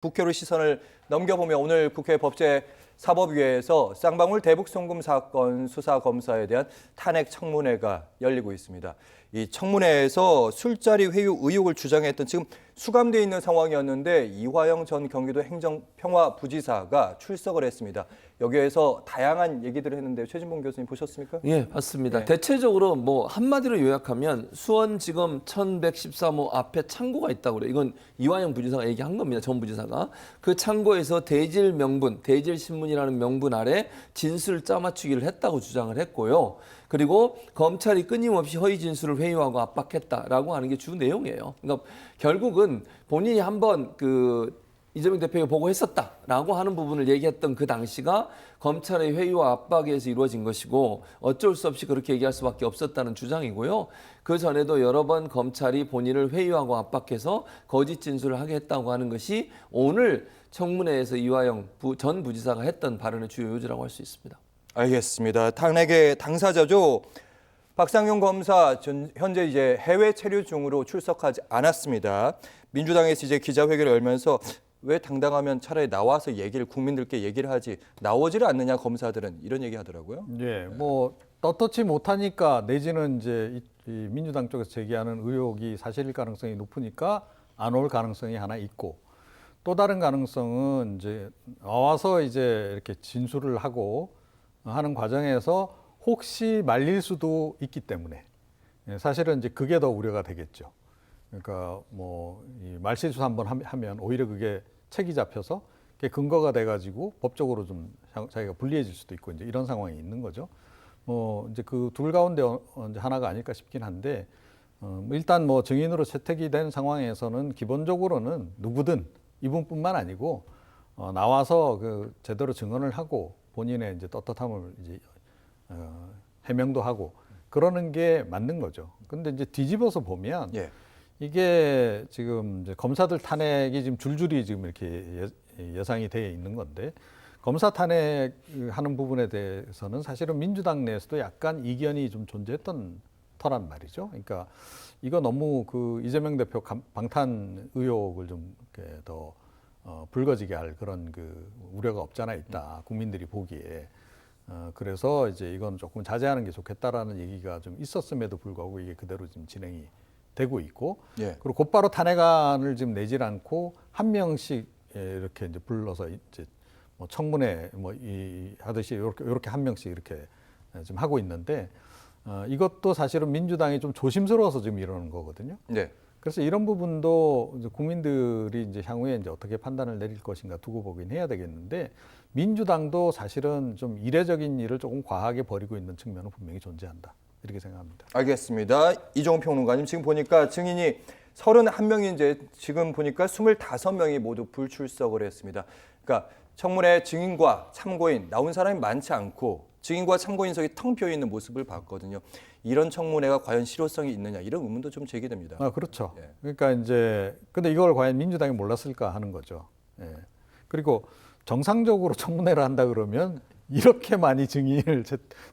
국회로 시선을 넘겨보며 오늘 국회 법제사법위에서 쌍방울 대북송금 사건 수사검사에 대한 탄핵 청문회가 열리고 있습니다. 이 청문회에서 술자리 회유 의혹을 주장했던 지금 수감돼 있는 상황이었는데 이화영 전 경기도 행정평화부지사가 출석을 했습니다. 여기에서 다양한 얘기들을 했는데 최진봉 교수님 보셨습니까? 예, 봤습니다. 네. 대체적으로 뭐 한마디로 요약하면 수원지검 1113호 앞에 창고가 있다고 그래요. 이건 이화영 부지사가 얘기한 겁니다. 전 부지사가. 그 창고에서 대질 명분, 대질신문이라는 명분 아래 진술 짜맞추기를 했다고 주장을 했고요. 그리고 검찰이 끊임없이 허위 진술을 회유하고 압박했다라고 하는 게 주 내용이에요. 그러니까 결국은 본인이 한번 이재명 대표가 보고했었다라고 하는 부분을 얘기했던 그 당시가 검찰의 회유와 압박에 의해서 이루어진 것이고 어쩔 수 없이 그렇게 얘기할 수밖에 없었다는 주장이고요. 그 전에도 여러 번 검찰이 본인을 회유하고 압박해서 거짓 진술을 하게 했다고 하는 것이 오늘 청문회에서 이화영 전 부지사가 했던 발언의 주요 요지라고 할 수 있습니다. 알겠습니다. 탄핵의 당사자죠. 박상용 검사 현재 이제 해외 체류 중으로 출석하지 않았습니다. 민주당에서 이제 기자회견을 열면서 왜 당당하면 차라리 나와서 국민들께 얘기를 하지 나오지를 않느냐 검사들은 이런 얘기 하더라고요. 예, 뭐 떳떳지 못하니까 내지는 이제 이 민주당 쪽에서 제기하는 의혹이 사실일 가능성이 높으니까 안 올 가능성이 하나 있고 또 다른 가능성은 이제 나와서 이제 이렇게 진술을 하고 하는 과정에서 혹시 말릴 수도 있기 때문에 사실은 이제 그게 더 우려가 되겠죠. 그러니까 뭐 이 말실수 한번 하면 오히려 그게 책이 잡혀서 그게 근거가 돼가지고 법적으로 좀 자기가 불리해질 수도 있고 이제 이런 상황이 있는 거죠. 뭐 이제 그 둘 가운데 이제 하나가 아닐까 싶긴 한데 일단 뭐 증인으로 채택이 된 상황에서는 기본적으로는 누구든 이분뿐만 아니고 나와서 그 제대로 증언을 하고 본인의 이제 떳떳함을 이제 해명도 하고 그러는 게 맞는 거죠. 근데 이제 뒤집어서 보면 이게 지금 이제 검사들 탄핵이 지금 줄줄이 지금 이렇게 예상이 되어 있는 건데 검사 탄핵하는 부분에 대해서는 사실은 민주당 내에서도 약간 이견이 좀 존재했던 터란 말이죠. 그러니까 이거 너무 그 이재명 대표 방탄 의혹을 좀 이렇게 더 불거지게 할 그런 그 우려가 없잖아 있다. 국민들이 보기에. 그래서 이제 이건 조금 자제하는 게 좋겠다라는 얘기가 좀 있었음에도 불구하고 이게 그대로 지금 진행이 되고 있고 그리고 곧바로 탄핵안을 지금 내질 않고 한 명씩 이렇게 이제 불러서 이제 뭐 청문회 뭐 하듯이 이렇게 한 명씩 이렇게 지금 하고 있는데 이것도 사실은 민주당이 좀 조심스러워서 지금 이러는 거거든요. 그래서 이런 부분도 이제 국민들이 이제 향후에 이제 어떻게 판단을 내릴 것인가 두고 보긴 해야 되겠는데 민주당도 사실은 좀 이례적인 일을 조금 과하게 벌이고 있는 측면은 분명히 존재한다. 이렇게 생각합니다. 알겠습니다. 이종훈 평론가님 지금 보니까 증인이 31명인데 지금 보니까 25명이 모두 불출석을 했습니다. 그러니까 청문회 증인과 참고인 나온 사람이 많지 않고 증인과 참고인석이 텅 비어 있는 모습을 봤거든요. 이런 청문회가 과연 실효성이 있느냐 이런 의문도 좀 제기됩니다. 그렇죠. 그러니까 이제 근데 이걸 과연 민주당이 몰랐을까 하는 거죠. 그리고 정상적으로 청문회를 한다 그러면 이렇게 많이 증인을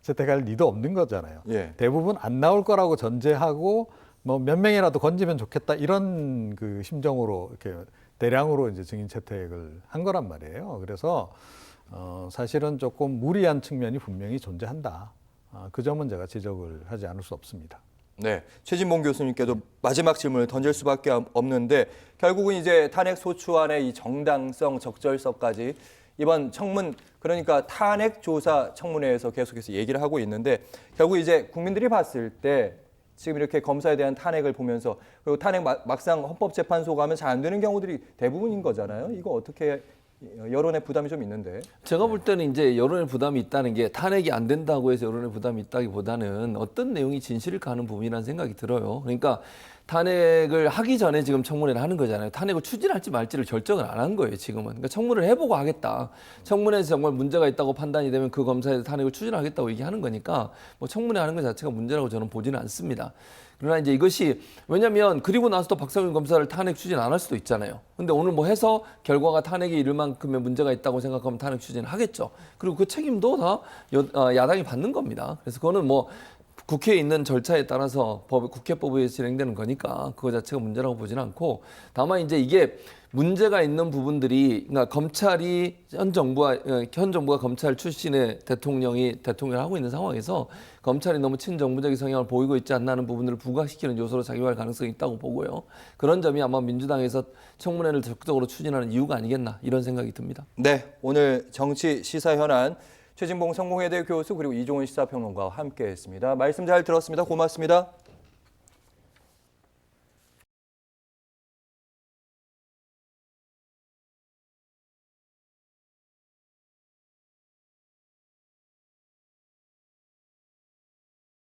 채택할 리도 없는 거잖아요. 대부분 안 나올 거라고 전제하고 뭐 몇 명이라도 건지면 좋겠다 이런 그 심정으로 이렇게 대량으로 이제 증인 채택을 한 거란 말이에요. 그래서 사실은 조금 무리한 측면이 분명히 존재한다. 그 점은 제가 지적을 하지 않을 수 없습니다. 네, 최진봉 교수님께도 마지막 질문을 던질 수밖에 없는데 결국은 이제 탄핵 소추안의 이 정당성, 적절성까지 이번 청문 그러니까 탄핵 조사 청문회에서 계속해서 얘기를 하고 있는데 결국 이제 국민들이 봤을 때 지금 이렇게 검사에 대한 탄핵을 보면서 그리고 탄핵 막상 헌법재판소 가면 잘 안 되는 경우들이 대부분인 거잖아요. 이거 어떻게 여론의 부담이 좀 있는데. 제가 볼 때는 이제 여론의 부담이 있다는 게 탄핵이 안 된다고 해서 여론의 부담이 있다기보다는 어떤 내용이 진실일까 하는 부분이라는 생각이 들어요. 그러니까 탄핵을 하기 전에 지금 청문회를 하는 거잖아요. 탄핵을 추진할지 말지를 결정을 안 한 거예요, 지금은. 그러니까 청문을 해보고 하겠다. 청문회에서 정말 문제가 있다고 판단이 되면 그 검사에 탄핵을 추진하겠다고 얘기하는 거니까 뭐 청문회 하는 것 자체가 문제라고 저는 보지는 않습니다. 그러나 이제 이것이 왜냐면 그리고 나서 또 박상용 검사를 탄핵 추진 안 할 수도 있잖아요. 근데 오늘 뭐 해서 결과가 탄핵에 이를 만큼의 문제가 있다고 생각하면 탄핵 추진을 하겠죠. 그리고 그 책임도 다 야당이 받는 겁니다. 그래서 그거는 뭐 국회에 있는 절차에 따라서 국회법에 의해서 진행되는 거니까 그거 자체가 문제라고 보지는 않고 다만 이제 이게 문제가 있는 부분들이 그러니까 검찰이 현 정부가 검찰 출신의 대통령을 하고 있는 상황에서 검찰이 너무 친정부적인 성향을 보이고 있지 않나 하는 부분들을 부각시키는 요소로 작용할 가능성이 있다고 보고요. 그런 점이 아마 민주당에서 청문회를 적극적으로 추진하는 이유가 아니겠나 이런 생각이 듭니다. 네, 오늘 정치 시사 현안 최진봉 성공회대 교수 그리고 이종훈 시사평론가와 함께했습니다. 말씀 잘 들었습니다. 고맙습니다.